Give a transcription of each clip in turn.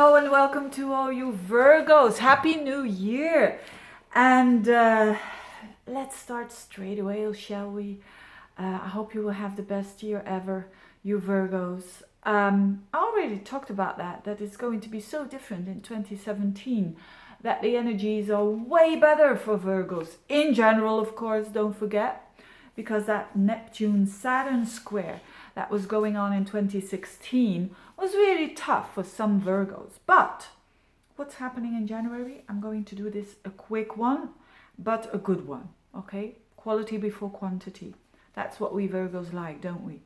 Hello and welcome to all you Virgos. Happy New Year. And let's start straight away, shall we? I hope you will have the best year ever, you Virgos. I already talked about that it's going to be so different in 2017, that the energies are way better for Virgos. In general, of course, don't forget, because that Neptune-Saturn square that was going on in 2016 was really tough for some Virgos. But what's happening in January? I'm going to do this a quick one, but a good one, okay? Quality before quantity. That's what we Virgos like, don't we?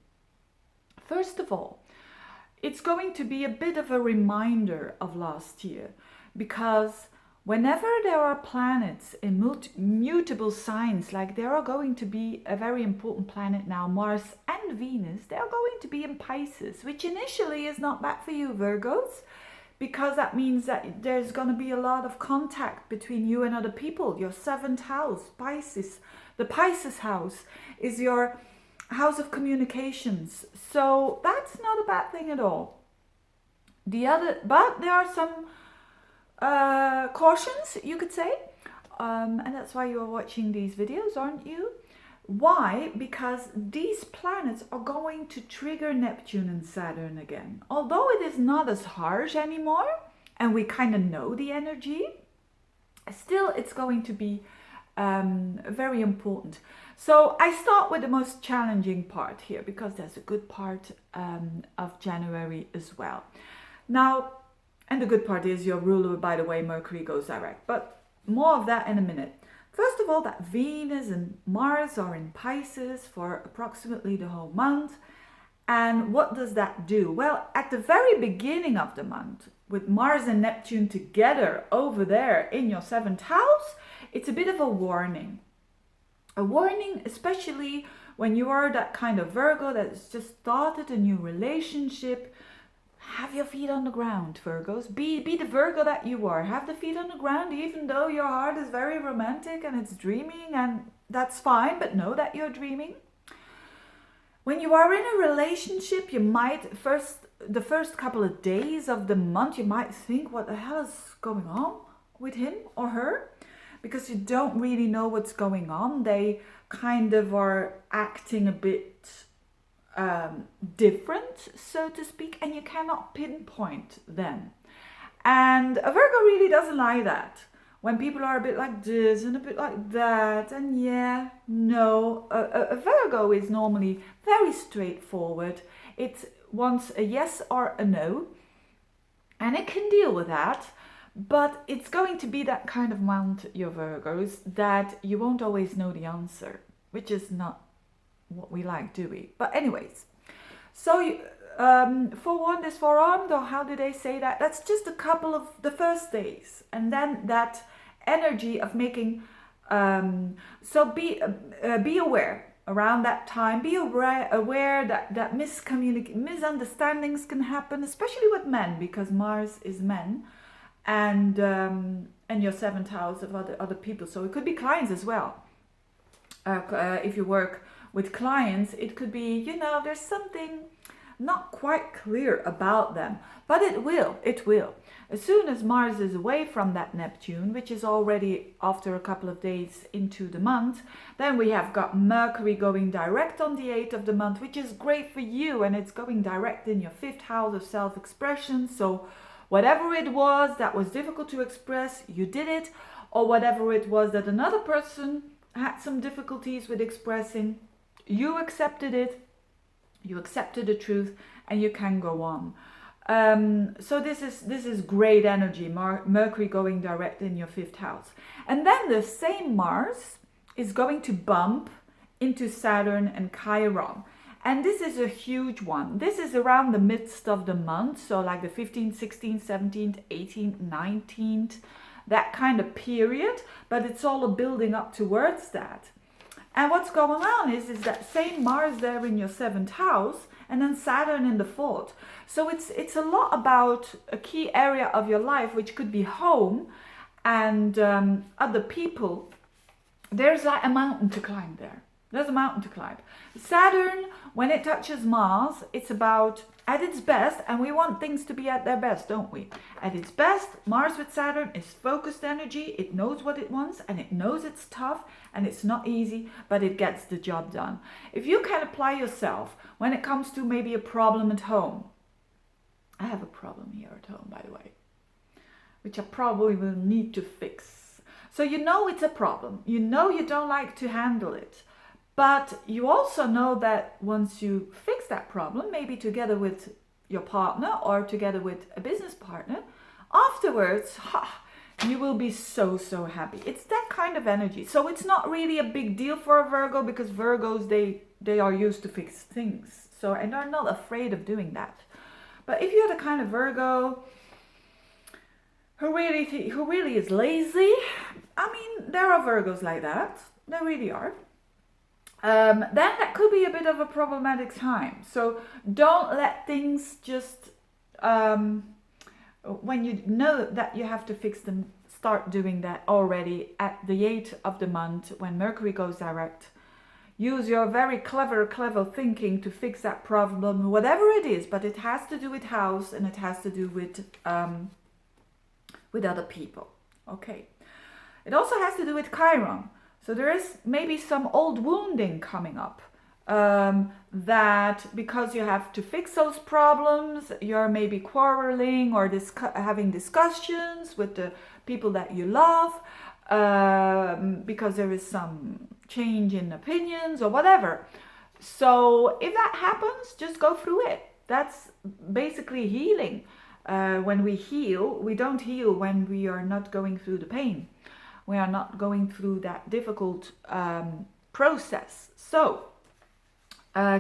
First of all, it's going to be a bit of a reminder of last year, because whenever there are planets in mutable signs, like there are going to be a very important planet now, Mars and Venus, they are going to be in Pisces, which initially is not bad for you Virgos, because that means that there's going to be a lot of contact between you and other people. Your seventh house, Pisces, the Pisces house is your house of communications, so that's not a bad thing at all. But there are some cautions, you could say, and that's why you are watching these videos, aren't you? Why? Because these planets are going to trigger Neptune and Saturn again. Although it is not as harsh anymore, and we kind of know the energy, still it's going to be very important. So I start with the most challenging part here, because there's a good part of January as well. Now, and the good part is your ruler, by the way, Mercury goes direct, but more of that in a minute. First of all, that Venus and Mars are in Pisces for approximately the whole month. And what does that do? Well, at the very beginning of the month, with Mars and Neptune together over there in your seventh house, it's a bit of a warning. A warning, especially when you are that kind of Virgo that has just started a new relationship. Have your feet on the ground, Virgos. Be the Virgo that you are. Have the feet on the ground, even though your heart is very romantic and it's dreaming, and that's fine, but know that you're dreaming. When you are in a relationship, you might the first couple of days of the month, you might think, what the hell is going on with him or her? Because you don't really know what's going on. They kind of are acting a bit different, so to speak, and you cannot pinpoint them. And a Virgo really doesn't like that, when people are a bit like this and a bit like that. And yeah, no, a Virgo is normally very straightforward. It wants a yes or a no, and it can deal with that. But it's going to be that kind of month, your Virgos, that you won't always know the answer, which is not what we like, do we? But anyways, so you, forewarned is forearmed, or how do they say that? That's just a couple of the first days, and then that energy of making. So be aware around that time. Be aware that misunderstandings can happen, especially with men, because Mars is men, and your seventh house of other people. So it could be clients as well. If you work with clients, it could be, there's something not quite clear about them, but it will. As soon as Mars is away from that Neptune, which is already after a couple of days into the month, then we have got Mercury going direct on the 8th of the month, which is great for you, and it's going direct in your 5th house of self-expression. So whatever it was that was difficult to express, you did it, or whatever it was that another person had some difficulties with expressing, you accepted it, you accepted the truth, and you can go on. So this is great energy, Mercury going direct in your 5th house. And then the same Mars is going to bump into Saturn and Chiron. And this is a huge one. This is around the midst of the month, so like the 15th, 16th, 17th, 18th, 19th, that kind of period, but it's all building up towards that. And what's going on is that same Mars there in your 7th house, and then Saturn in the 4th. So it's a lot about a key area of your life, which could be home and other people. There's like a mountain to climb there. There's a mountain to climb. Saturn, when it touches Mars, it's about at its best, and we want things to be at their best, don't we? At its best, Mars with Saturn is focused energy. It knows what it wants, and it knows it's tough, and it's not easy, but it gets the job done. If you can apply yourself when it comes to maybe a problem at home. I have a problem here at home, by the way, which I probably will need to fix. So you know it's a problem. You know you don't like to handle it. But you also know that once you fix that problem, maybe together with your partner or together with a business partner, afterwards, you will be so, so happy. It's that kind of energy. So it's not really a big deal for a Virgo, because Virgos, they are used to fix things. So, and are not afraid of doing that. But if you're the kind of Virgo who really is lazy, I mean, there are Virgos like that. There really are. Then that could be a bit of a problematic time. So don't let things just, when you know that you have to fix them, start doing that already at the 8th of the month when Mercury goes direct. Use your very clever thinking to fix that problem, whatever it is, but it has to do with house and it has to do with other people. Okay. It also has to do with Chiron. So there is maybe some old wounding coming up, that because you have to fix those problems, you're maybe quarreling or having discussions with the people that you love, because there is some change in opinions or whatever. So if that happens, just go through it. That's basically healing. When we heal, we don't heal when we are not going through the pain. We are not going through that difficult process. So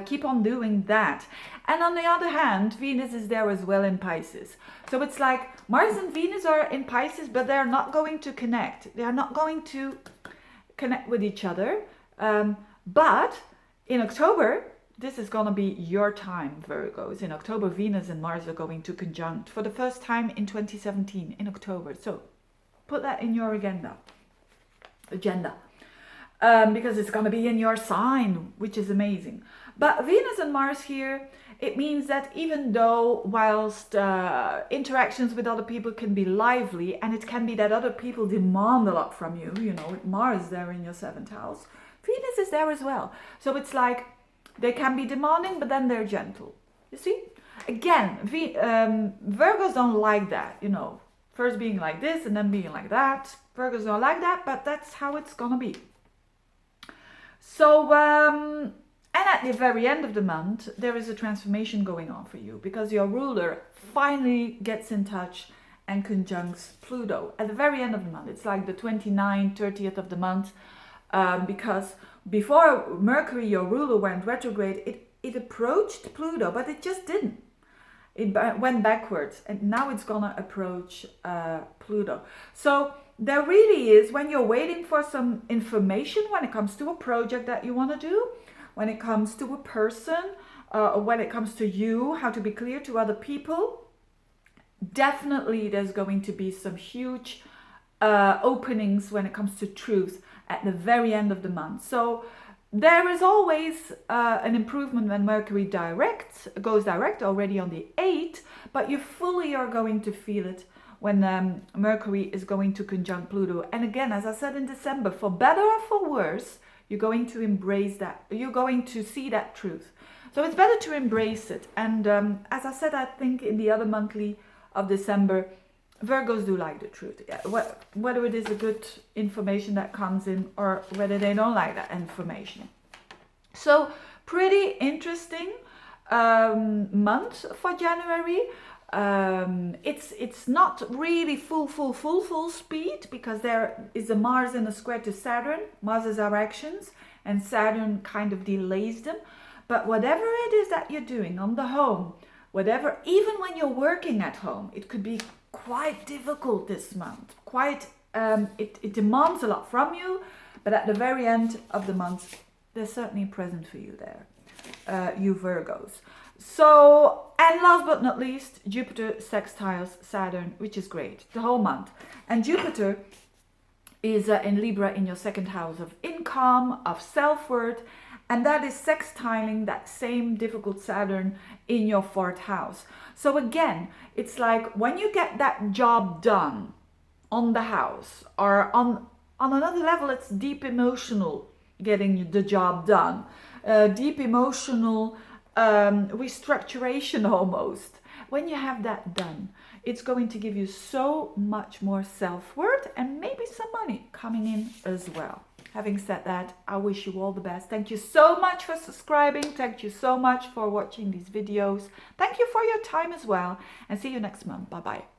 keep on doing that. And on the other hand, Venus is there as well in Pisces. So it's like Mars and Venus are in Pisces, but they're not going to connect. They are not going to connect with each other. But in October, this is going to be your time, Virgos. In October, Venus and Mars are going to conjunct for the first time in 2017, in October. So put that in your agenda. Because it's going to be in your sign, which is amazing. But Venus and Mars here, it means that even though whilst interactions with other people can be lively, and it can be that other people demand a lot from you, you know, with Mars there in your 7th house, Venus is there as well. So it's like they can be demanding, but then they're gentle. You see? Again, Virgos don't like that, you know. First being like this and then being like that. Virgos don't like that, but that's how it's gonna be. So, and at the very end of the month, there is a transformation going on for you, because your ruler finally gets in touch and conjuncts Pluto. At the very end of the month, it's like the 29th, 30th of the month, because before Mercury, your ruler, went retrograde, it approached Pluto, but it just didn't. It went backwards, and now it's gonna approach Pluto. So there really is, when you're waiting for some information, when it comes to a project that you want to do, when it comes to a person, or when it comes to you, how to be clear to other people, definitely there's going to be some huge openings when it comes to truth at the very end of the month. So there is always an improvement when Mercury goes direct already on the 8th, but you fully are going to feel it when Mercury is going to conjunct Pluto. And again, as I said in December, for better or for worse, you're going to embrace that. You're going to see that truth. So it's better to embrace it. And as I said, I think in the other monthly of December, Virgos do like the truth. Whether it is a good information that comes in or whether they don't like that information. So pretty interesting month for January. It's not really full speed, because there is a Mars in a square to Saturn. Mars's directions, and Saturn kind of delays them. But whatever it is that you're doing on the home, whatever, even when you're working at home, it could be quite difficult this month. It demands a lot from you, but at the very end of the month, there's certainly a present for you there, you Virgos. So, and last but not least, Jupiter sextiles Saturn, which is great, the whole month. And Jupiter is in Libra in your 2nd house of income, of self-worth, And that is sextiling that same difficult Saturn in your 4th house. So again, it's like when you get that job done on the house, or on another level, it's deep emotional getting the job done. Deep emotional restructuration almost. When you have that done, it's going to give you so much more self-worth and maybe some money coming in as well. Having said that, I wish you all the best. Thank you so much for subscribing. Thank you so much for watching these videos. Thank you for your time as well. And see you next month. Bye-bye.